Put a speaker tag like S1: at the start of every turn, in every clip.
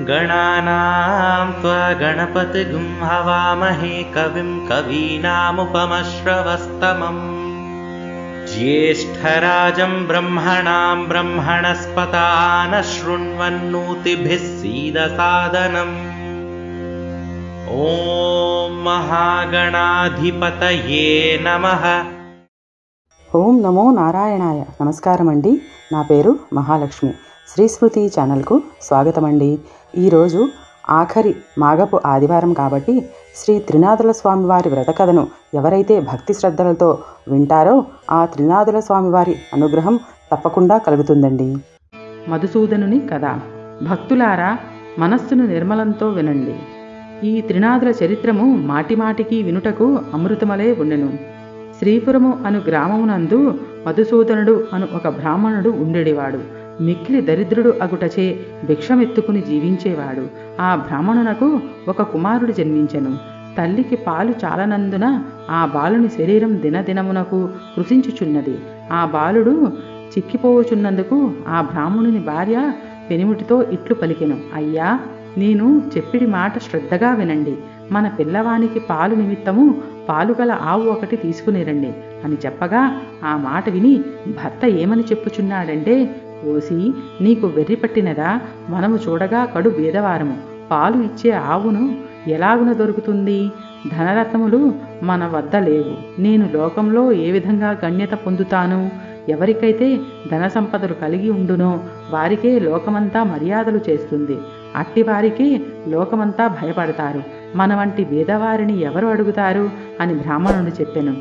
S1: गणानां त्वा गणपतिगुं हवामहे कविं कवीनामुपमश्रवस्तमम् ज्येष्ठराजं ब्रह्मणां ब्रह्मणस्पतान शृण्वन्नोतिभिः सीदसादनम् ॐ महागणाधिपतये नमः।
S2: ఓం నమో నారాయణాయ. నమస్కారం అండి. నా పేరు మహాలక్ష్మి. శ్రీస్మృతి ఛానల్కు స్వాగతం అండి. ఈరోజు ఆఖరి మాఘపు ఆదివారం కాబట్టి శ్రీ త్రినాథుల స్వామివారి వ్రతకథను ఎవరైతే భక్తి శ్రద్ధలతో వింటారో ఆ త్రినాథుల స్వామివారి అనుగ్రహం తప్పకుండా కలుగుతుందండి. మధుసూదనుని కథ. భక్తులారా, మనస్సును నిర్మలంతో వినండి. ఈ త్రినాథుల చరిత్రము మాటిమాటికి వినుటకు అమృతమలే ఉండెను. శ్రీపురము అను గ్రామమునందు మధుసూదనుడు అను ఒక బ్రాహ్మణుడు ఉండేవాడు. మిక్కిలి దరిద్రుడు అగుటచే భిక్షమెత్తుకుని జీవించేవాడు. ఆ బ్రాహ్మణునకు ఒక కుమారుడు జన్మించెను. తల్లికి పాలు చాలనందున ఆ బాలుని శరీరం దినదినమునకు కృషించుచున్నది. ఆ బాలుడు చిక్కిపోవుచున్నందుకు ఆ బ్రాహ్మణుని భార్య పెనిమిటితో ఇట్లు పలికెను: అయ్యా, నేను చెప్పిడి మాట శ్రద్ధగా వినండి. మన పిల్లవానికి పాలు నిమిత్తము పాలుగల ఆవు ఒకటి తీసుకునిరండి అని చెప్పగా ఆ మాట విని భర్త ఏమని చెప్పుచున్నాడంటే, ఓసి, నీకు వెర్రి పట్టినదా? మనము చూడగా కడు బీదవారము. పాలు ఇచ్చే ఆవును ఎలాగున దొరుకుతుంది? ధనరత్నములు మన వద్ద లేవు. నేను లోకంలో ఏ విధంగా గణ్యత పొందుతాను? ఎవరికైతే ధన సంపదలు కలిగి ఉండునో వారికే లోకమంతా మర్యాదలు చేస్తుంది. అట్టివారికే లోకమంతా భయపడతారు. మన వంటి బీదవారిని ఎవరు అడుగుతారు అని బ్రాహ్మణుడు చెప్పెను.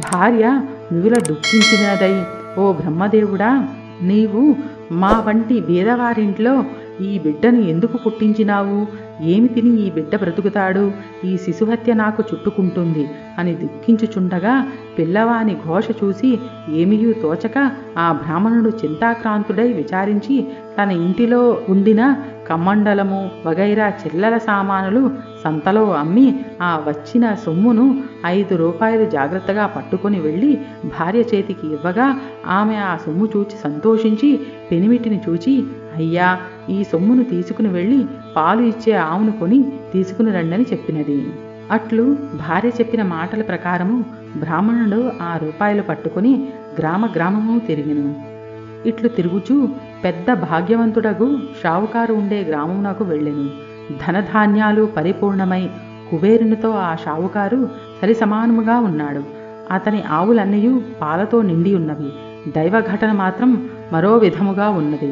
S2: భార్య మిగుల దుఃఖించినదై, ఓ బ్రహ్మదేవుడా, నీవు మా వంటి బీదవారింట్లో ఈ బిడ్డను ఎందుకు పుట్టించినావు? ఏమి తిని ఈ బిడ్డ బ్రతుకుతాడు? ఈ శిశుహత్య నాకు చుట్టుకుంటుంది అని దుఃఖించుచుండగా పిల్లవాని ఘోష చూసి ఏమీయూ తోచక ఆ బ్రాహ్మణుడు చింతాక్రాంతుడై విచారించి తన ఇంటిలో ఉండిన కమ్మండలము వగైరా చిల్లర సామానులు సంతలో అమ్మి ఆ వచ్చిన సొమ్మును 5 రూపాయలు జాగ్రత్తగా పట్టుకొని వెళ్ళి భార్య చేతికి ఇవ్వగా ఆమె ఆ సొమ్ము చూచి సంతోషించి పెనిమిటిని చూచి, అయ్యా, ఈ సొమ్మును తీసుకుని వెళ్ళి పాలు ఇచ్చే ఆవును కొని తీసుకుని రండని చెప్పినది. అట్లు భార్య చెప్పిన మాటల ప్రకారము బ్రాహ్మణుడు ఆ రూపాయలు పట్టుకొని గ్రామము తిరిగెను. ఇట్లు తిరుగుచూ పెద్ద భాగ్యవంతుడగు షావుకారు ఉండే గ్రామమునకు వెళ్ళెను. ధనధాన్యాలు పరిపూర్ణమై కుబేరునితో ఆ షావుకారు సరిసమానముగా ఉన్నాడు. అతని ఆవులన్నయూ పాలతో నిండి ఉన్నవి. దైవఘటన మాత్రం మరో విధముగా ఉన్నది.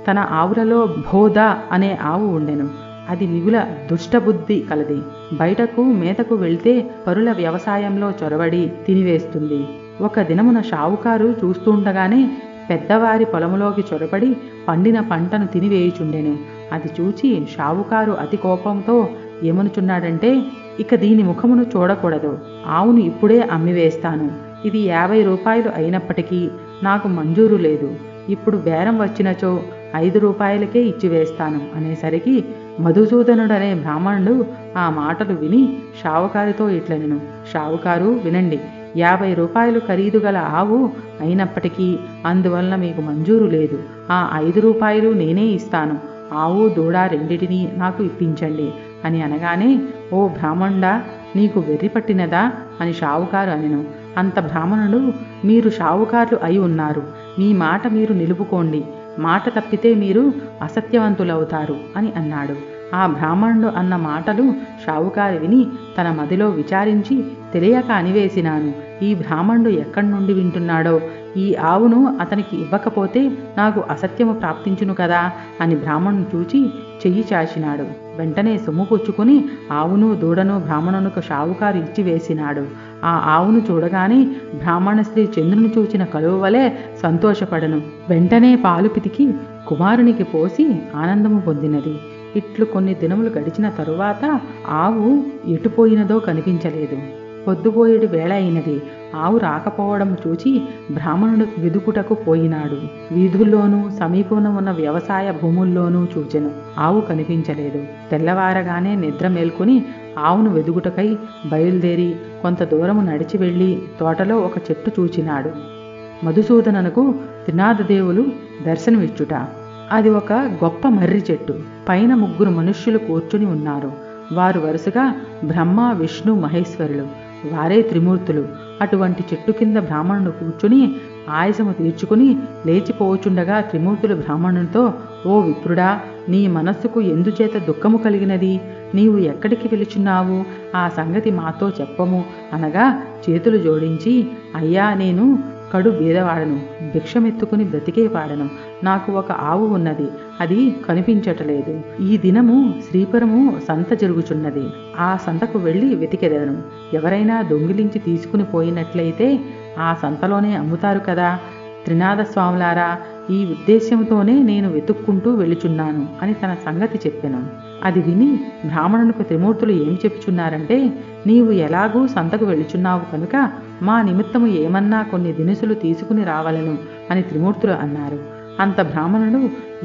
S2: తన ఆవులలో బోధ అనే ఆవు ఉండెను. అది మిగుల దుష్టబుద్ధి కలది. బయటకు మేతకు వెళ్తే పరుల వ్యవసాయంలో చొరబడి తినివేస్తుంది. ఒక దినమున షావుకారు చూస్తుండగానే పెద్దవారి పొలములోకి చొరబడి పండిన పంటను తినివేయుచుండెను. అది చూచి షావుకారు అతి కోపంతో ఏమనుచున్నాడంటే, ఇక దీని ముఖమును చూడకూడదు. ఆవును ఇప్పుడే అమ్మివేస్తాను. ఇది 50 రూపాయలు అయినప్పటికీ నాకు మంజూరు లేదు. ఇప్పుడు బేరం వచ్చినచో 5 రూపాయలకే ఇచ్చివేస్తాను అనేసరికి మధుసూదనుడనే బ్రాహ్మణుడు ఆ మాటలు విని షావుకారితో ఇట్లనెను: షావుకారు, వినండి. 50 రూపాయలు ఖరీదు గల ఆవు అయినప్పటికీ అందువలన మీకు మంజూరు లేదు. ఆ 5 రూపాయలు నేనే ఇస్తాను. ఆవు దూడ రెండిటినీ నాకు ఇప్పించండి అని అనగానే, ఓ బ్రాహ్మణుడా, నీకు వెర్రి పట్టినదా అని షావుకారు అనెను. అంత బ్రాహ్మణుడు, మీరు షావుకారులు అయి ఉన్నారు. మీ మాట మీరు నిలుపుకోండి. మాట తప్పితే మీరు అసత్యవంతులవుతారు అని అన్నాడు. ఆ బ్రాహ్మణుడు అన్న మాటలు షావుకారు విని తన మదిలో విచారించి, తెలియక అనివేసినాను. ఈ బ్రాహ్మణుడు ఎక్కడి నుండి వింటున్నాడో? ఈ ఆవును అతనికి ఇవ్వకపోతే నాకు అసత్యము ప్రాప్తించును కదా అని బ్రాహ్మణుని చూచి చెయ్యి చాచినాడు. వెంటనే సొమ్ము పుచ్చుకుని ఆవును దూడను బ్రాహ్మణునికి షావుకారు ఇచ్చివేసినాడు. ఆ ఆవును చూడగానే బ్రాహ్మణ స్త్రీ చంద్రుని చూచిన కలువ వలె సంతోషపడను. వెంటనే పాలు పితికి కుమారునికి పోసి ఆనందము పొందినది. ఇట్లు కొన్ని దినములు గడిచిన తరువాత ఆవు ఎటుపోయినదో కనిపించలేదు. పొద్దుపోయేడు వేళ అయినది. ఆవు రాకపోవడం చూచి బ్రాహ్మణుడు వెదుకుటకు పోయినాడు. వీధుల్లోనూ సమీపంలో ఉన్న వ్యవసాయ భూముల్లోనూ చూచెను. ఆవు కనిపించలేదు. తెల్లవారగానే నిద్ర మేల్కొని ఆవును వెదుగుటకై బయలుదేరి కొంత దూరము నడిచి వెళ్ళి తోటలో ఒక చెట్టు చూచినాడు. మధుసూదనకు త్రినాథదేవులు దర్శనమిచ్చుట. అది ఒక గొప్ప మర్రి చెట్టు. పైన 3 మనుష్యులు కూర్చుని ఉన్నారు. వారు వరుసగా బ్రహ్మ, విష్ణు, మహేశ్వరులు. వారే త్రిమూర్తులు. అటువంటి చెట్టు కింద బ్రాహ్మణుడు కూర్చుని ఆయాసము తీర్చుకుని లేచిపోవచుండగా త్రిమూర్తులు బ్రాహ్మణునితో, ఓ విప్రుడా, నీ మనస్సుకు ఎందుచేత దుఃఖము కలిగినది? నీవు ఎక్కడికి వెళుచున్నావు? ఆ సంగతి మాతో చెప్పము అనగా చేతులు జోడించి, అయ్యా, నేను కడు బీదవాడను, భిక్షమెత్తుకుని బ్రతికేవాడను. నాకు ఒక ఆవు ఉన్నది, అది కనిపించటలేదు. ఈ దినము శ్రీపురము సంత జరుగుచున్నది. ఆ సంతకు వెళ్ళి వెతికెదను. ఎవరైనా దొంగిలించి తీసుకుని పోయినట్లయితే ఆ సంతలోనే అమ్ముతారు కదా. త్రినాథ స్వాములారా, ఈ ఉద్దేశ్యంతోనే నేను వెతుక్కుంటూ వెళ్ళుచున్నాను అని తన సంగతి చెప్పెను. అది విని బ్రాహ్మణునికి త్రిమూర్తులు ఏం చెప్పుచున్నారంటే, నీవు ఎలాగూ సంతకు వెళ్ళుచున్నావు కనుక మా నిమిత్తము ఏమన్నా కొన్ని దినుసులు తీసుకుని రావాలను అని త్రిమూర్తులు అన్నారు. అంత బ్రాహ్మణుడు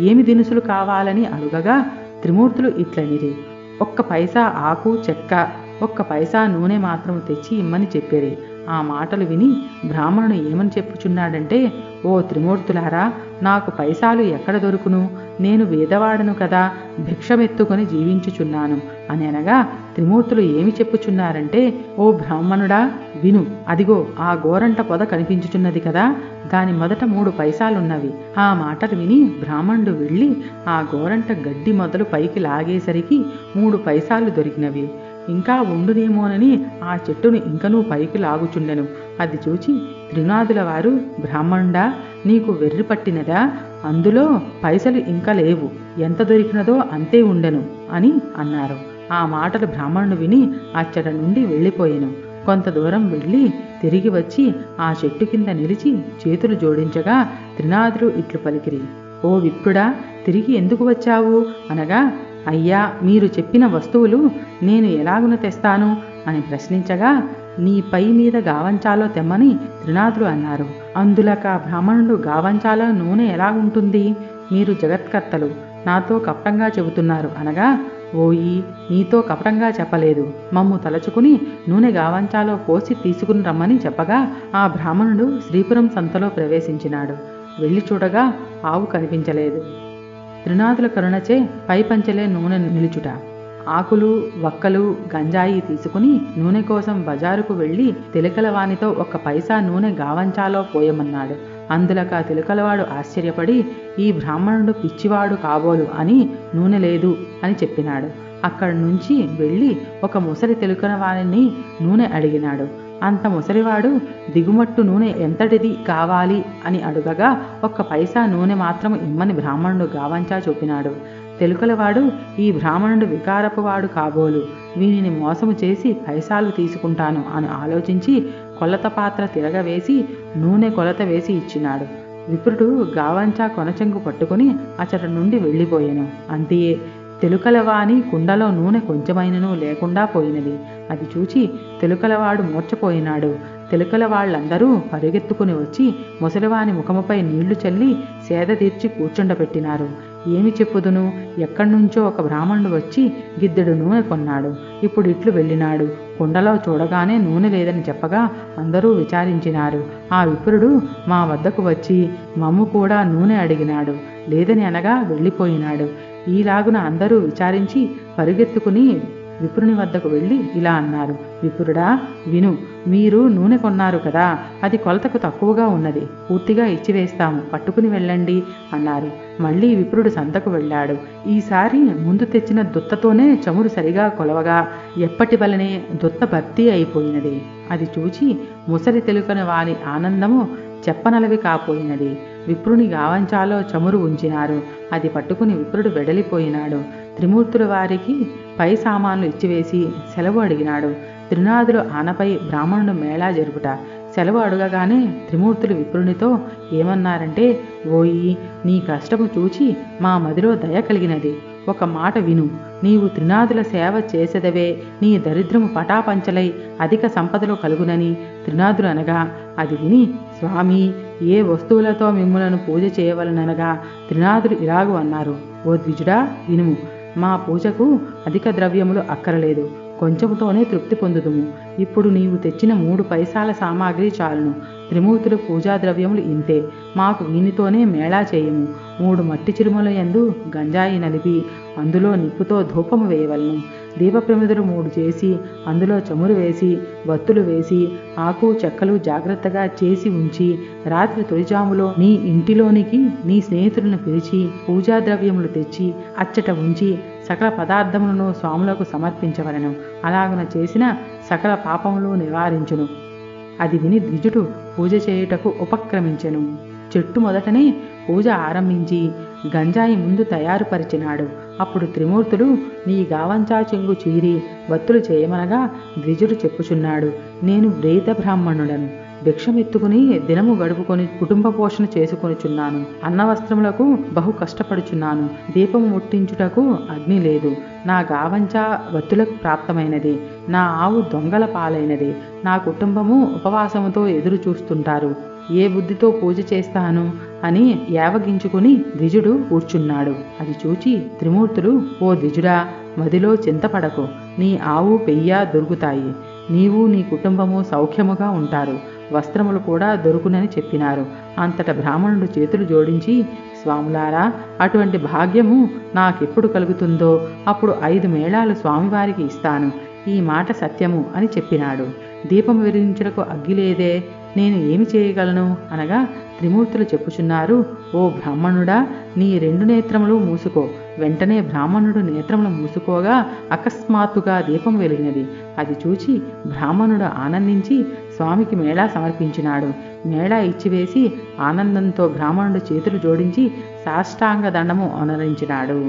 S2: ఏమి దినుసులు కావాలని అడుగగా త్రిమూర్తులు ఇట్లనిరి, 1 పైసా ఆకు చెక్క, 1 పైసా నూనె మాత్రం తెచ్చి ఇమ్మని చెప్పిరి. ఆ మాటలు విని బ్రాహ్మణుడు ఏమని చెప్పుచున్నాడంటే, ఓ త్రిమూర్తులారా, నాకు పైసాలు ఎక్కడ దొరుకును? నేను వేదవాడను కదా, భిక్షమెత్తుకొని జీవించుచున్నాను అని అనగా త్రిమూర్తులు ఏమి చెప్పుచున్నారంటే, ఓ బ్రాహ్మణుడా, విను. అదిగో ఆ గోరంట పొద కనిపించుచున్నది కదా, దాని మొదట 3 పైసాలున్నవి. ఆ మాటలు విని బ్రాహ్మణుడు వెళ్ళి ఆ గోరంట గడ్డి మొదలు పైకి లాగేసరికి 3 పైసాలు దొరికినవి. ఇంకా ఉండునేమోనని ఆ చెట్టును ఇంకనూ పైకి లాగుచుండెను. అది చూచి త్రినాథుల వారు, బ్రాహ్మణుడా, నీకు వెర్రి పట్టినదా? అందులో పైసలు ఇంకా లేవు, ఎంత దొరికినదో అంతే ఉండెను అని అన్నారు. ఆ మాటలు బ్రాహ్మణుడు విని అచ్చట నుండి వెళ్ళిపోయెను. కొంత దూరం వెళ్ళి తిరిగి వచ్చి ఆ చెట్టు కింద నిలిచి చేతులు జోడించగా త్రినాథులు ఇట్లు పలికిరి, ఓ విప్రుడా, తిరిగి ఎందుకు వచ్చావు అనగా, అయ్యా, మీరు చెప్పిన వస్తువులు నేను ఎలాగున తెస్తాను అని ప్రశ్నించగా, నీ పై మీద గావంచాలో తెమ్మని త్రినాథులు అన్నారు. అందులక బ్రాహ్మణుడు, గావంచాలో నూనె ఎలాగుంటుంది? మీరు జగత్కర్తలు, నాతో కపటంగా చెబుతున్నారు అనగా, ఓయి, నీతో కపటంగా చెప్పలేదు. మమ్ము తలచుకుని నూనె గావంచాలో పోసి తీసుకుని రమ్మని చెప్పగా ఆ బ్రాహ్మణుడు శ్రీపురం సంతలో ప్రవేశించినాడు. వెళ్ళి చూడగా ఆవు కనిపించలేదు. త్రినాథుల కరుణచే పై పంచలే నూనె నిలుచుట. ఆకులు, వక్కలు, గంజాయి తీసుకుని నూనె కోసం బజారుకు వెళ్ళి తిలకలవానితో 1 పైసా నూనె గావంచాలో పోయమన్నాడు. అందులక తిలకలవాడు ఆశ్చర్యపడి, ఈ బ్రాహ్మణుడు పిచ్చివాడు కాబోలు అని నూనె లేదు అని చెప్పినాడు. అక్కడి నుంచి వెళ్ళి ఒక ముసలి తిలకలవాణిని నూనె అడిగినాడు. అంత ముసలివాడు, దిగుమట్టు నూనె ఎంతటిది కావాలి అని అడుగగా 1 పైసా నూనె మాత్రం ఇమ్మని బ్రాహ్మణుడు గావంచా చూపినాడు. తెలుకలవాడు, ఈ బ్రాహ్మణుడు వికారపు వాడు కాబోలు, వీనిని మోసము చేసి పైసాలు తీసుకుంటాను అని ఆలోచించి కొలత పాత్ర తిరగవేసి నూనె కొలత వేసి ఇచ్చినాడు. విప్రుడు గావంచా కొనచెంగు పట్టుకుని అచట నుండి వెళ్ళిపోయాను. అంತೆయే తెలుకలవాని కుండలో నూనె కొంచెమైనను లేకుండా పోయినది. అది చూచి తెలుకలవాడు మూర్ఛపోయినాడు. తెలుకల వాళ్ళందరూ పరిగెత్తుకుని వచ్చి ముసలివాని ముఖముపై నీళ్లు చల్లి సేద తీర్చి కూర్చుండబెట్టినారు. ఏమి చెప్పుదును? ఎక్కడ్నుంచో ఒక బ్రాహ్మణుడు వచ్చి గిద్దెడు నూనె కొన్నాడు. ఇప్పుడు ఇట్లు వెళ్ళినాడు. కుండలో చూడగానే నూనె లేదని చెప్పగా అందరూ విచారించినారు. ఆ విప్రుడు మా వద్దకు వచ్చి మమ్ము కూడా నూనె అడిగినాడు. లేదని అనగా వెళ్ళిపోయినాడు. ఈలాగున అందరూ విచారించి పరిగెత్తుకుని విప్రుని వద్దకు వెళ్ళి ఇలా అన్నారు, విప్రుడా, విను, మీరు నూనె కొన్నారు కదా, అది కొలతకు తక్కువగా ఉన్నది, పూర్తిగా ఇచ్చివేస్తాము, పట్టుకుని వెళ్ళండి అన్నారు. మళ్ళీ విప్రుడు సంతకు వెళ్ళాడు. ఈసారి ముందు తెచ్చిన దుత్తతోనే చమురు సరిగా కొలవగా ఎప్పటి వలనే దుత్త భర్తీ అయిపోయినది. అది చూచి ముసలి తెలుకని వారి ఆనందము చెప్పనలవి కాపోయినది. విప్రుని గావంచాలో చమురు ఉంచినారు. అది పట్టుకుని విప్రుడు వెడలిపోయినాడు. త్రిమూర్తుల వారికి పై సామాన్లు ఇచ్చివేసి సెలవు అడిగినాడు. త్రినాథులు ఆనపై బ్రాహ్మణుడు మేళా జరుపుట. సెలవు అడగగానే త్రిమూర్తులు విప్రునితో ఏమన్నారంటే, ఓయి, నీ కష్టము చూచి మా మదిలో దయ కలిగినది. ఒక మాట విను. నీవు త్రినాథుల సేవ చేసేదవే నీ దరిద్రము పటాపంచలై అధిక సంపదలు కలుగునని త్రినాథులు అనగా, అది విని, స్వామి, ఏ వస్తువులతో మిమ్ములను పూజ చేయవలననగా త్రినాథులు ఇలాగు అన్నారు, ఓ ద్విజుడా, వినుము. మా పూజకు అధిక ద్రవ్యములు అక్కరలేదు, కొంచెముతోనే తృప్తి పొందుదుము. ఇప్పుడు నీవు తెచ్చిన 3 పైసాల సామాగ్రి చాలును. త్రిమూర్తులు పూజా ద్రవ్యములు ఇంతే, మాకు వీనితోనే మేళా చేయము. 3 మట్టి చిరుమల యందు గంజాయి నలిపి అందులో నిప్పుతో ధూపము వేయవలను. దీపప్రమిదలు 3 చేసి అందులో చమురు వేసి వత్తులు వేసి ఆకు చెక్కలు జాగ్రత్తగా చేసి ఉంచి రాత్రి తొలిజాములో నీ ఇంటిలోనికి నీ స్నేహితులను పిలిచి పూజా ద్రవ్యములు తెచ్చి అచ్చట ఉంచి సకల పదార్థములను స్వాములకు సమర్పించవలను. అలాగున చేసిన సకల పాపములు నివారించును. అది విని ద్విజుడు పూజ చేయుటకు ఉపక్రమించెను. చెట్టు మొదటనే పూజ ఆరంభించి గంజాయి ముందు తయారుపరిచినాడు. అప్పుడు త్రిమూర్తులు నీ గావంచా చెంగు చీరి వత్తులు చేయమనగా ద్విజుడు చెప్పుచున్నాడు, నేను వ్రేత బ్రాహ్మణుడను. భిక్షమెత్తుకుని దినము గడుపుకొని కుటుంబ పోషణ చేసుకొనిచున్నాను. అన్నవస్త్రములకు బహు కష్టపడుచున్నాను. దీపము ముట్టించుటకు అగ్ని లేదు. నా గావంచా వత్తులకు ప్రాప్తమైనది. నా ఆవు దొంగల పాలైనది. నా కుటుంబము ఉపవాసముతో ఎదురు చూస్తుంటారు. ఏ బుద్ధితో పూజ చేస్తాను అని యావగించుకుని ద్విజుడు కూర్చున్నాడు. అది చూచి త్రిమూర్తులు, ఓ ద్విజుడా, మదిలో చింతపడకు. నీ ఆవు పెయ్య దొరుకుతాయి. నీవు నీ కుటుంబము సౌఖ్యముగా ఉంటారు. వస్త్రములు కూడా దొరుకునని చెప్పినారు. అంతట బ్రాహ్మణుడు చేతులు జోడించి, స్వాములారా, అటువంటి భాగ్యము నాకెప్పుడు కలుగుతుందో అప్పుడు 5 మేళాలు స్వామివారికి ఇస్తాను. ఈ మాట సత్యము అని చెప్పినాడు. దీపం వెలిగించుటకు అగ్గి లేదే, నేను ఏమి చేయగలను అనగా త్రిమూర్తులు చెప్పుచున్నారు, ఓ బ్రాహ్మణుడా, నీ 2 నేత్రములు మూసుకో. వెంటనే బ్రాహ్మణుడు నేత్రములు మూసుకోగా అకస్మాత్తుగా దీపం వెలిగినది. అది చూచి బ్రాహ్మణుడు ఆనందించి స్వామికి మేళా సమర్పించినాడు. మేళా ఇచ్చివేసి ఆనందంతో బ్రాహ్మణుడు చేతులు జోడించి సాష్టాంగ దండము అనరించినాడు.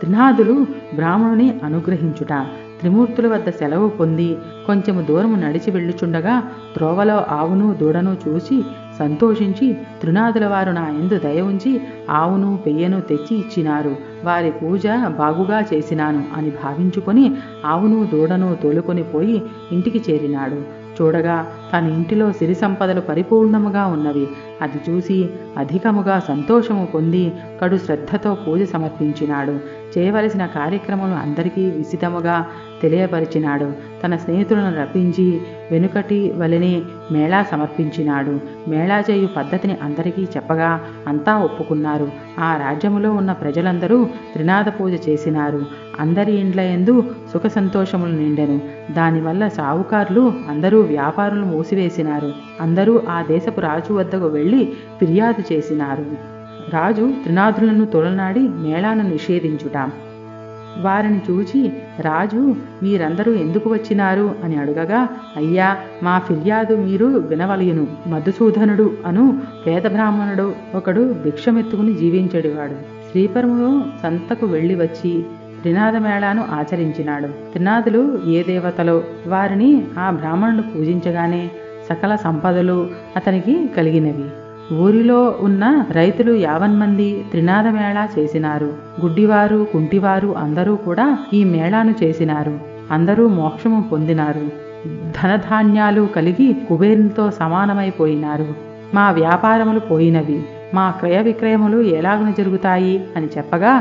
S2: త్రినాథులు బ్రాహ్మణుని అనుగ్రహించుట. త్రిమూర్తుల వద్ద సెలవు పొంది కొంచెము దూరము నడిచి వెళ్ళుచుండగా త్రోవలో ఆవును దూడను చూసి సంతోషించి త్రినాథుల వారు నా యందు దయ ఉంచి ఆవును పెయ్యను తెచ్చి ఇచ్చినారు. వారి పూజ బాగుగా చేసినాను అని భావించుకొని ఆవును దూడను తోలుకొని పోయి ఇంటికి చేరినాడు. చూడగా తన ఇంటిలో సిరి సంపదలు పరిపూర్ణముగా ఉన్నవి. అది చూసి అధికముగా సంతోషము పొంది కడు శ్రద్ధతో పూజ సమర్పించినాడు. చేయవలసిన కార్యక్రమం అందరికీ విసితముగా తెలియపరిచినాడు. తన స్నేహితులను రప్పించి వెనుకటి వలనే మేళా సమర్పించినాడు. మేళా చేయు పద్ధతిని అందరికీ చెప్పగా అంతా ఒప్పుకున్నారు. ఆ రాజ్యములో ఉన్న ప్రజలందరూ త్రినాథ పూజ చేసినారు. అందరి ఇండ్ల యందు సుఖ సంతోషములు నిండెను. దానివల్ల సావుకారులు అందరూ వ్యాపారులు మూసివేసినారు. అందరూ ఆ దేశపు రాజు వద్దకు వెళ్ళి ఫిర్యాదు చేసినారు. రాజు త్రినాథులను తొలనాడి మేళాను నిషేధించుట. వారిని చూచి రాజు, మీరందరూ ఎందుకు వచ్చినారు అని అడుగగా, అయ్యా, మా ఫిర్యాదు మీరు వినవలయును. మధుసూదనుడు అను పేద బ్రాహ్మణుడు ఒకడు భిక్షమెత్తుకుని జీవించేవాడు. శ్రీపురములో సంతకు వెళ్ళి వచ్చి త్రినాథ మేళాను ఆచరించినాడు. త్రినాథులు ఏ దేవతలో వారిని ఆ బ్రాహ్మణుడు పూజించగానే సకల సంపదలు అతనికి కలిగినవి. ఊరిలో ఉన్న రైతులు 50 మంది త్రినాథ మేళా చేసినారు. గుడ్డివారు కుంటివారు అందరూ కూడా ఈ మేళాను చేసినారు. అందరూ మోక్షము పొందినారు. ధనధాన్యాలు కలిగి కుబేరునితో సమానమైపోయినారు. మా వ్యాపారములు పోయినవి. మా క్రయ విక్రయములు ఎలాగున జరుగుతాయి అని చెప్పగా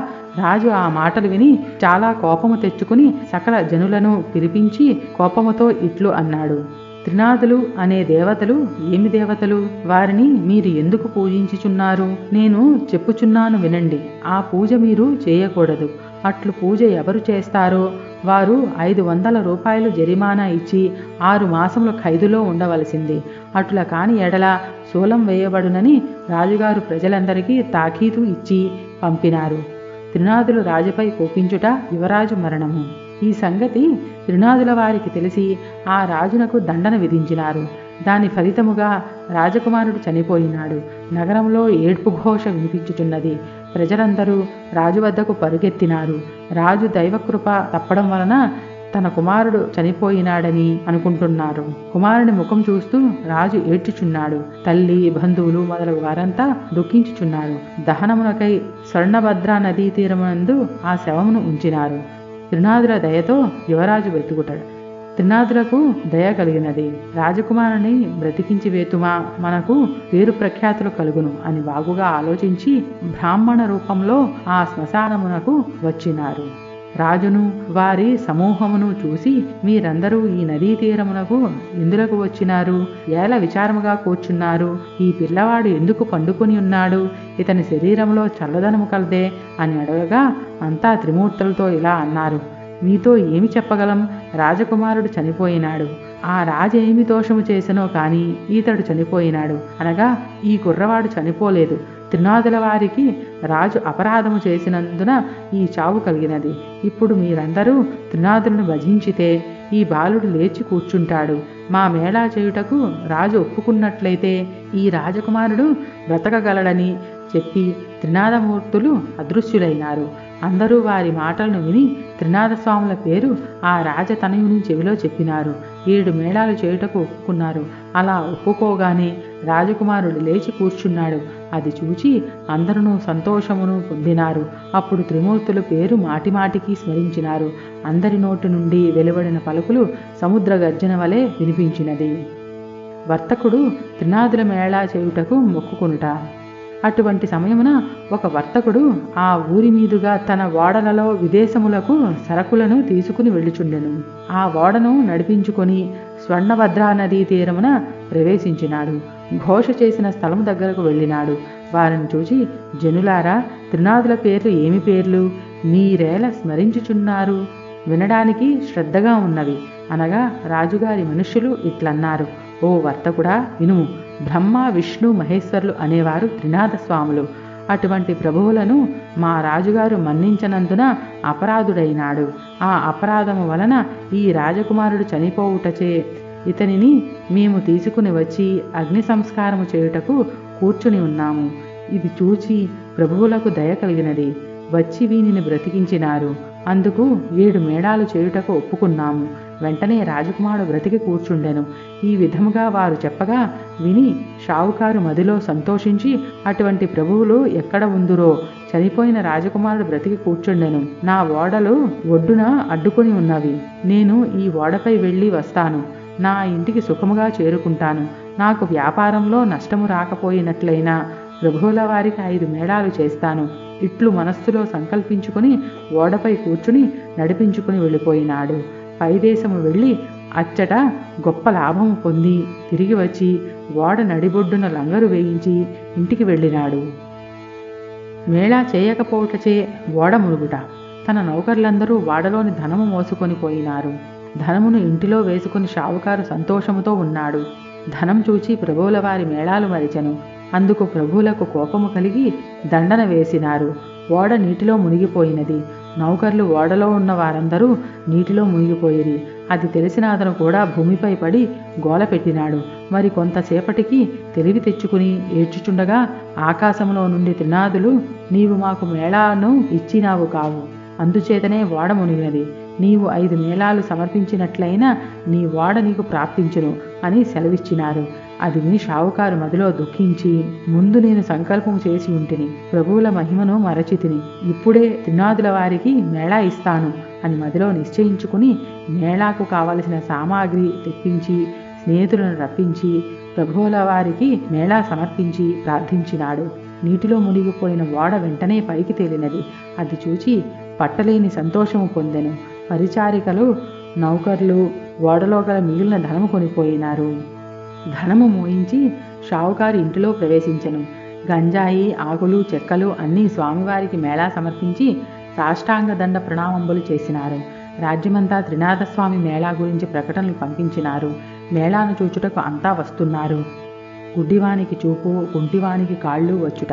S2: రాజు ఆ మాటలు విని చాలా కోపము తెచ్చుకుని సకల జనులను పిలిపించి కోపముతో ఇట్లు అన్నాడు, త్రినాథులు అనే దేవతలు ఏమి దేవతలు? వారిని మీరు ఎందుకు పూజించుచున్నారు? నేను చెప్పుచున్నాను వినండి. ఆ పూజ మీరు చేయకూడదు. అట్లు పూజ ఎవరు చేస్తారో వారు 500 రూపాయలు జరిమానా ఇచ్చి 6 మాసముల ఖైదులో ఉండవలసింది. అట్లా కాని ఎడల శూలం వేయబడునని రాజుగారు ప్రజలందరికీ తాకీదు ఇచ్చి పంపినారు. త్రినాథులు రాజుపై కోపించుట యువరాజు మరణము. ఈ సంగతి త్రినాథుల వారికి తెలిసి ఆ రాజునకు దండన విధించినారు. దాని ఫలితముగా రాజకుమారుడు చనిపోయినాడు. నగరంలో ఏడ్పు ఘోష వినిపించుచున్నది. ప్రజలందరూ రాజు వద్దకు పరుగెత్తినారు. రాజు దైవకృప తప్పడం వలన తన కుమారుడు చనిపోయినాడని అనుకుంటున్నారు. కుమారుని ముఖం చూస్తూ రాజు ఏడ్చుచున్నాడు. తల్లి, బంధువులు మొదలగు వారంతా దుఃఖించుచున్నారు. దహనమునకై స్వర్ణభద్రా నదీ తీరమునందు ఆ శవమును ఉంచినారు. త్రినాథుల దయతో యువరాజు బ్రతుకుతాడు. త్రినాథులకు దయ కలిగినది. రాజకుమారుని బ్రతికించి వేతుమా, మనకు పేరు ప్రఖ్యాతులు కలుగును అని బాగుగా ఆలోచించి బ్రాహ్మణ రూపంలో ఆ శ్మశానమునకు వచ్చినారు. రాజును వారి సమూహమును చూసి, మీరందరూ ఈ నదీ తీరమునకు ఎందులకు వచ్చినారు? ఏల విచారముగా కూర్చున్నారు? ఈ పిల్లవాడు ఎందుకు పండుకొని ఉన్నాడు? ఇతని శరీరంలో చల్లదనము కలదే అని అడగగా అంతా త్రిమూర్తులతో ఇలా అన్నారు: మీతో ఏమి చెప్పగలం? రాజకుమారుడు చనిపోయినాడు. ఆ రాజు ఏమి దోషము చేసినో కానీ ఈతడు చనిపోయినాడు అనగా, ఈ కుర్రవాడు చనిపోలేదు. త్రినాదుల వారికి రాజు అపరాధము చేసినందున ఈ చావు కలిగినది. ఇప్పుడు మీరందరూ త్రినాదులను భజించితే ఈ బాలుడు లేచి కూర్చుంటాడు. మా మేళా చేయుటకు రాజు ఒప్పుకున్నట్లయితే ఈ రాజకుమారుడు బ్రతకగలడని చెప్పి త్రినాదమూర్తులు అదృశ్యులైనారు. అందరూ వారి మాటలను విని త్రినాథస్వాముల పేరు ఆ రాజతనయుని చెవిలో చెప్పినారు. 7 మేళాలు చేయుటకు ఒప్పుకున్నారు. అలా ఒప్పుకోగానే రాజకుమారుడు లేచి కూర్చున్నాడు. అది చూచి అందరూ సంతోషమును పొందినారు. అప్పుడు త్రిమూర్తుల పేరు మాటిమాటికి స్మరించినారు. అందరి నోటి నుండి వెలువడిన పలుకులు సముద్ర గర్జన వలె వినిపించినది. వర్తకుడు త్రినాదుల మేళా చేయుటకు మొక్కుకొనుట. అటువంటి సమయమున ఒక వర్తకుడు ఆ ఊరి మీదుగా తన ఓడలలో విదేశములకు సరకులను తీసుకుని వెళ్ళుచుండెను. ఆ ఓడను నడిపించుకొని స్వర్ణభద్రా నదీ తీరమున ప్రవేశించినాడు. ఘోష చేసిన స్థలము దగ్గరకు వెళ్ళినాడు. వారిని చూచి, జనులారా, త్రినాదుల పేర్లు ఏమి పేర్లు? మీరేల స్మరించుచున్నారు? వినడానికి శ్రద్ధగా ఉన్నవి అనగా రాజుగారి మనుష్యులు ఇట్లన్నారు: ఓ వర్తకుడా, వినుము. బ్రహ్మ, విష్ణు, మహేశ్వరులు అనేవారు త్రినాథస్వాములు. అటువంటి ప్రభువులను మా రాజుగారు మన్నించనందున అపరాధుడైనాడు. ఆ అపరాధము వలన ఈ రాజకుమారుడు చనిపోవుటచే ఇతనిని మేము తీసుకుని వచ్చి అగ్ని సంస్కారము చేయుటకు కూర్చుని ఉన్నాము. ఇది చూచి ప్రభువులకు దయ కలిగినది. వచ్చి వీనిని బ్రతికించినారు. అందుకు 7 మేళాలు చేయుటకు ఒప్పుకున్నాము. వెంటనే రాజకుమారుడు బ్రతికి కూర్చుండెను. ఈ విధముగా వారు చెప్పగా విని షావుకారు మదిలో సంతోషించి, అటువంటి ప్రభువులు ఎక్కడ ఉందురో? చనిపోయిన రాజకుమారుడు బ్రతికి కూర్చుండెను. నా ఓడలు ఒడ్డున అడ్డుకొని ఉన్నవి. నేను ఈ ఓడపై వెళ్ళి వస్తాను. నా ఇంటికి సుఖముగా చేరుకుంటాను. నాకు వ్యాపారంలో నష్టము రాకపోయినట్లయినా ప్రభువుల వారికి 5 మేళాలు చేస్తాను. ఇట్లు మనస్సులో సంకల్పించుకొని ఓడపై కూర్చుని నడిపించుకుని వెళ్ళిపోయినాడు. పైదేశము వెళ్ళి అచ్చట గొప్ప లాభము పొంది తిరిగి వచ్చి ఓడ నడిబొడ్డున లంగరు వేయించి ఇంటికి వెళ్ళినాడు. మేళా చేయకపోవటచే ఓడ మునుగుట. తన నౌకర్లందరూ ఓడలోని ధనము మోసుకొని పోయినారు. ధనమును ఇంటిలో వేసుకుని షావుకారు సంతోషముతో ఉన్నాడు. ధనం చూచి ప్రభువుల వారి మేళాలు మరిచెను. అందుకు ప్రభువులకు కోపము కలిగి దండన వేసినారు. ఓడ నీటిలో మునిగిపోయినది. నౌకర్లు ఓడలో ఉన్న వారందరూ నీటిలో మునిగిపోయిరి. అది తెలిసిన అతను కూడా భూమిపై పడి గోల పెట్టినాడు. మరి కొంతసేపటికి తెలివి తెచ్చుకుని ఏడ్చుచుండగా ఆకాశంలో నుండి త్రినాదులు, నీవు మాకు మేళాను ఇచ్చినావు కావు, అందుచేతనే ఓడ మునిగినది. నీవు 5 మేళాలు సమర్పించినట్లయినా నీ ఓడ నీకు ప్రాప్తించును అని సెలవిచ్చినారు. అది విని షావుకారు మదిలో దుఃఖించి, ముందు నేను సంకల్పం చేసి ఉంటిని, ప్రభువుల మహిమను మరచితిని. ఇప్పుడే త్రినాదుల వారికి మేళా ఇస్తాను అని మదిలో నిశ్చయించుకుని మేళాకు కావలసిన సామాగ్రి తెప్పించి స్నేహితులను రప్పించి ప్రభువుల వారికి మేళా సమర్పించి ప్రార్థించినాడు. నీటిలో మునిగిపోయిన ఓడ వెంటనే పైకి తేలినది. అది చూచి పట్టలేని సంతోషము పొందెను. పరిచారికలు, నౌకర్లు ఓడలో గల మిగిలిన ధనము కొనిపోయినారు. ధనము మోయించి షావుకారు ఇంటిలో ప్రవేశించెను. గంజాయి, ఆకులు, చెక్కలు అన్నీ స్వామివారికి మేళా సమర్పించి సాష్టాంగ దండ ప్రణామంబులు చేసినారు. రాజ్యమంతా త్రినాథస్వామి మేళా గురించి ప్రకటనలు పంపించినారు. మేళాను చూచుటకు అంతా వస్తున్నారు. గుడ్డివానికి చూపు, కుంటివానికి కాళ్ళు వచ్చుట.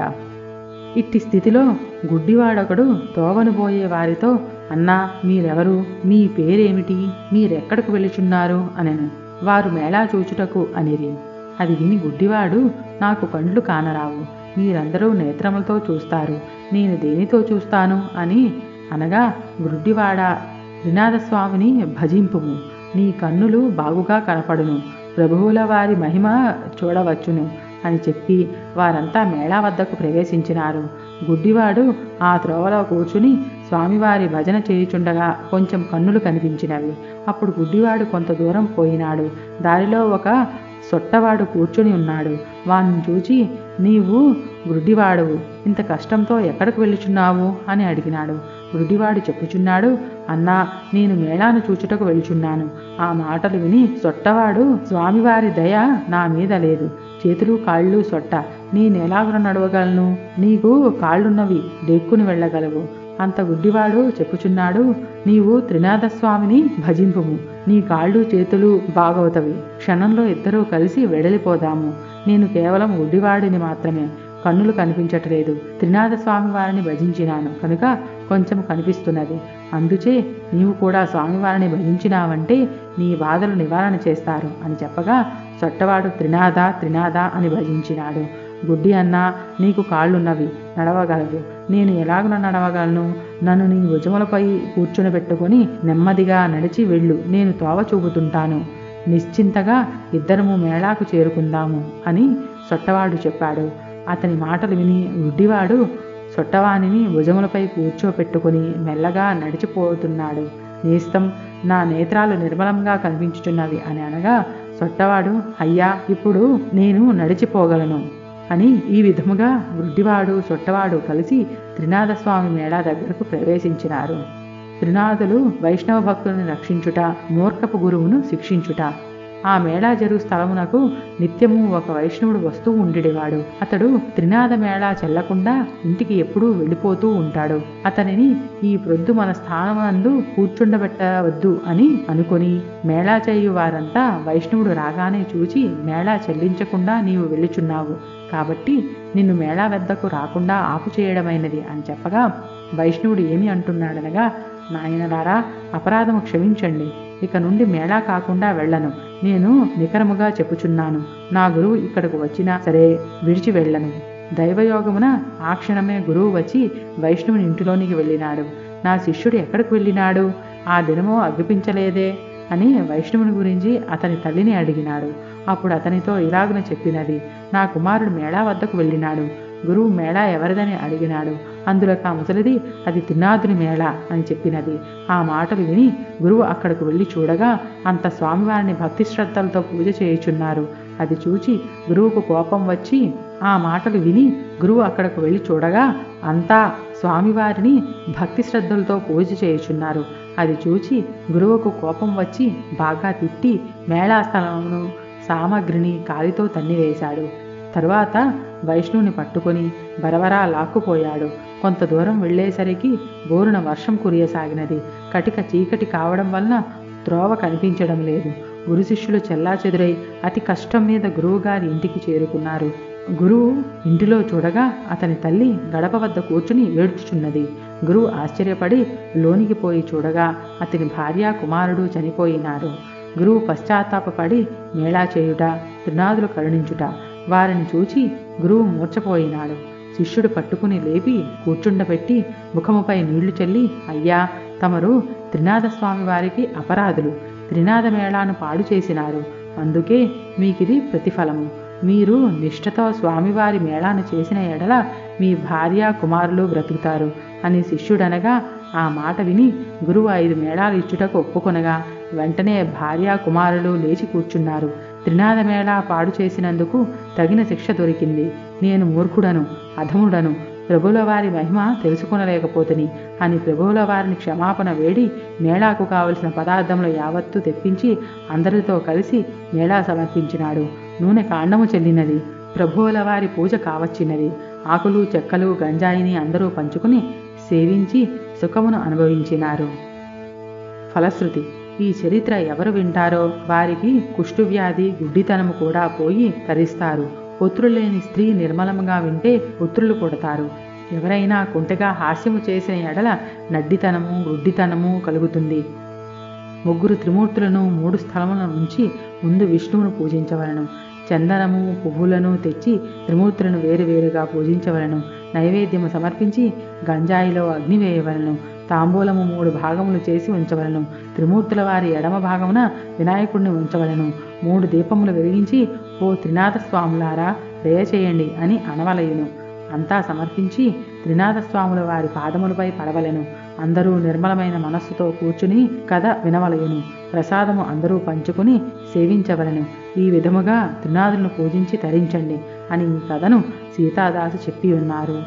S2: ఇట్టి స్థితిలో గుడ్డివాడొకడు తోవను పోయే వారితో, అన్నా, మీరెవరు? మీ పేరేమిటి? మీరెక్కడకు వెళుచున్నారు అనెను. వారు మేళా చూచుటకు అనిరి. అది విని గుడ్డివాడు, నాకు కండ్లు కానరావు, మీరందరూ నేత్రములతో చూస్తారు, నేను దేనితో చూస్తాను అని అనగా, గుడ్డివాడా, త్రినాథస్వామిని భజింపుము, నీ కన్నులు బాగుగా కనపడును, ప్రభువుల వారి మహిమ చూడవచ్చును అని చెప్పి వారంతా మేళా వద్దకు ప్రవేశించినారు. గుడ్డివాడు ఆ త్రోవలో కూర్చుని స్వామివారి భజన చేయుచుండగా కొంచెం కన్నులు కనిపించినవి. అప్పుడు గుడ్డివాడు కొంత దూరం పోయినాడు. దారిలో ఒక సొట్టవాడు కూర్చుని ఉన్నాడు. వాణ్ణి చూచి, నీవు గుడ్డివాడువు, ఇంత కష్టంతో ఎక్కడికి వెళ్ళుచున్నావు అని అడిగినాడు. వృడివాడు చెప్పుచున్నాడు, అన్నా, నేను మేళాను చూచుటకు వెళుచున్నాను. ఆ మాటలు విని సొట్టవాడు, స్వామివారి దయ నా మీద లేదు. చేతులు కాళ్ళు సొట్ట, నేనెలాగున నడవగలను? నీకు కాళ్ళున్నవి, డెక్కుని వెళ్ళగలవు. అంత గుడ్డివాడు చెప్పుచున్నాడు, నీవు త్రినాథస్వామిని భజింపుము, నీ కాళ్ళు చేతులు బాగవుతవి. క్షణంలో ఇద్దరూ కలిసి వెడలిపోదాము. నేను కేవలం గుడ్డివాడిని మాత్రమే, కన్నులు కనిపించట్లేదు. త్రినాథస్వామి వారిని భజించినాను కనుక కొంచెం కనిపిస్తున్నది. అందుచే నీవు కూడా స్వామివారిని భజించినావంటే నీ బాధలు నివారణ చేస్తారు అని చెప్పగా సొట్టవాడు త్రినాథ త్రినాథ అని భజించినాడు. గుడ్డి అన్నా, నీకు కాళ్ళున్నవి, నడవగలవు. నేను ఎలాగున నడవగలను? నన్ను నీ భుజములపై కూర్చుని పెట్టుకుని నెమ్మదిగా నడిచి వెళ్ళు, నేను తోవ చూపుతుంటాను. నిశ్చింతగా ఇద్దరము మేళాకు చేరుకుందాము అని సొట్టవాడు చెప్పాడు. అతని మాటలు విని గుడ్డివాడు సొట్టవాణిని భుజములపై కూర్చోపెట్టుకుని మెల్లగా నడిచిపోతున్నాడు. నేస్తం, నా నేత్రాలు నిర్మలంగా కనిపించుచున్నవి అని అనగా సొట్టవాడు, అయ్యా, ఇప్పుడు నేను నడిచిపోగలను అని ఈ విధముగా వృడ్డివాడు సొట్టవాడు కలిసి త్రినాథస్వామి మేళా దగ్గరకు ప్రవేశించినారు. త్రినాథులు వైష్ణవ భక్తులను రక్షించుట, మూర్ఖపు గురువును శిక్షించుట. ఆ మేళా జరుగు స్థలమునకు నిత్యము ఒక వైష్ణవుడు వస్తూ ఉండేవాడు. అతడు త్రినాథ మేళా చెల్లకుండా ఇంటికి ఎప్పుడూ వెళ్ళిపోతూ ఉంటాడు. అతనిని ఈ ప్రొద్దు మన స్థానమందు కూర్చుండబెట్టవద్దు అని అనుకొని మేళా చేయు వారంతా వైష్ణవుడు రాగానే చూచి మేళా చెల్లించకుండా నీవు వెళ్ళుచున్నావు, కాబట్టి నిన్ను మేళా వద్దకు రాకుండా ఆపు చేయడమైనది అని చెప్పగా వైష్ణవుడు ఏమి అంటున్నాడనగా, నాయనలారా, అపరాధము క్షమించండి. ఇక నుండి మేళా కాకుండా వెళ్ళను. నేను నికరముగా చెప్పుచున్నాను, నా గురువు ఇక్కడకు వచ్చినా సరే విడిచి వెళ్ళను. దైవయోగమున ఆ క్షణమే గురువు వచ్చి వైష్ణవుని ఇంటిలోనికి వెళ్ళినాడు. నా శిష్యుడు ఎక్కడికి వెళ్ళినాడు? ఆ దినమో అగ్గిపించలేదే అని వైష్ణవుని గురించి అతని తల్లిని అడిగినాడు. అప్పుడు అతనితో ఇలాగున చెప్పినది, నా కుమారుడు మేళా వద్దకు వెళ్ళినాడు. గురువు మేళా ఎవరిదని అడిగినాడు. అందులో ఆ ముసలిది అది త్రినాథుని మేళా అని చెప్పినది. ఆ మాటలు విని గురువు అక్కడకు వెళ్ళి చూడగా అంత స్వామివారిని భక్తి శ్రద్ధలతో పూజ చేయుచున్నారు. అది చూచి గురువుకు కోపం వచ్చి, ఆ మాటలు విని గురువు అక్కడకు వెళ్ళి చూడగా అంతా స్వామివారిని భక్తి శ్రద్ధలతో పూజ చేయుచున్నారు. అది చూచి గురువుకు కోపం వచ్చి బాగా తిట్టి మేళా స్థలమును సామగ్రిని కాలితో తన్నివేశాడు. తరువాత వైష్ణవుని పట్టుకొని బరబరా లాక్కుపోయాడు. కొంత దూరం వెళ్ళేసరికి బోరున వర్షం కురియసాగినది. కటిక చీకటి కావడం వలన త్రోవ కనిపించడం లేదు. గురు శిష్యులు చెల్లాచెదురై అతి కష్టం మీద గురువుగారి ఇంటికి చేరుకున్నారు. గురువు ఇంటిలో చూడగా అతని తల్లి గడప వద్ద కూర్చుని ఏడ్చుచున్నది. గురువు ఆశ్చర్యపడి లోనికి పోయి చూడగా అతని భార్య కుమారుడు చనిపోయినారు. గురువు పశ్చాత్తాపపడి మేళా చేయుట, త్రినాథులు కరుణించుట వారిని చూచి గురువు మూర్ఛపోయినాడు. శిష్యుడు పట్టుకుని లేపి కూర్చుండబెట్టి ముఖముపై నీళ్లు చల్లి, అయ్యా, తమరు త్రినాథస్వామి వారికి అపరాధులు, త్రినాథ మేళాను పాడు చేసినారు. అందుకే మీకిది ప్రతిఫలము. మీరు నిష్ఠతో స్వామివారి మేళాను చేసిన ఎడల మీ భార్య కుమారులు బ్రతుకుతారు అని శిష్యుడనగా ఆ మాట విని గురువు 5 మేళాలు ఇచ్చుటకు ఒప్పుకొనగా వెంటనే భార్య కుమారులు లేచి కూర్చున్నారు. త్రినాథ మేళా పాడు చేసినందుకు తగిన శిక్ష దొరికింది. నేను మూర్ఖుడను, అధముడను, ప్రభువుల వారి మహిమ తెలుసుకొనలేకపోతుని అని ప్రభువుల వారిని క్షమాపణ వేడి మేళాకు కావలసిన పదార్థములు యావత్తు తెప్పించి అందరితో కలిసి మేళా సమర్పించినాడు. నూనె కాండము చెల్లినది. ప్రభువుల వారి పూజ కావచ్చినది. ఆకులు చెక్కలు గంజాయిని అందరూ పంచుకుని సేవించి సుఖమును అనుభవించినారు. ఫలశ్రుతి: ఈ చరిత్ర ఎవరు వింటారో వారికి కుష్ఠువ్యాధి, గుడ్డితనము కూడా పోయి తరిస్తారు. పుత్రులు లేని స్త్రీ నిర్మలముగా వింటే పుత్రులు పుడతారు. ఎవరైనా కుంటగా హాస్యము చేసిన ఎడల నడ్డితనము, గుడ్డితనము కలుగుతుంది. 3 త్రిమూర్తులను 3 స్థలముల నుంచి ముందు విష్ణువును పూజించవలను. చందనము, పువ్వులను తెచ్చి త్రిమూర్తులను వేరువేరుగా పూజించవలను. నైవేద్యము సమర్పించి గంజాయిలో అగ్ని వేయవలను. తాంబూలము 3 భాగములు చేసి ఉంచవలను. త్రిమూర్తుల వారి ఎడమ భాగమున వినాయకుడిని ఉంచవలను. 3 దీపములు వెలిగించి, ఓ త్రినాథ స్వాములారా దయచేయండి అని అనవలయును. అంతా సమర్పించి త్రినాథస్వాముల వారి పాదములపై పడవలెను. అందరూ నిర్మలమైన మనస్సుతో కూర్చుని కథ వినవలయును. ప్రసాదము అందరూ పంచుకుని సేవించవలను. ఈ విధముగా త్రినాథులను పూజించి తరించండి అని ఈ కథను సీతాదాసు చెప్పి ఉన్నారు.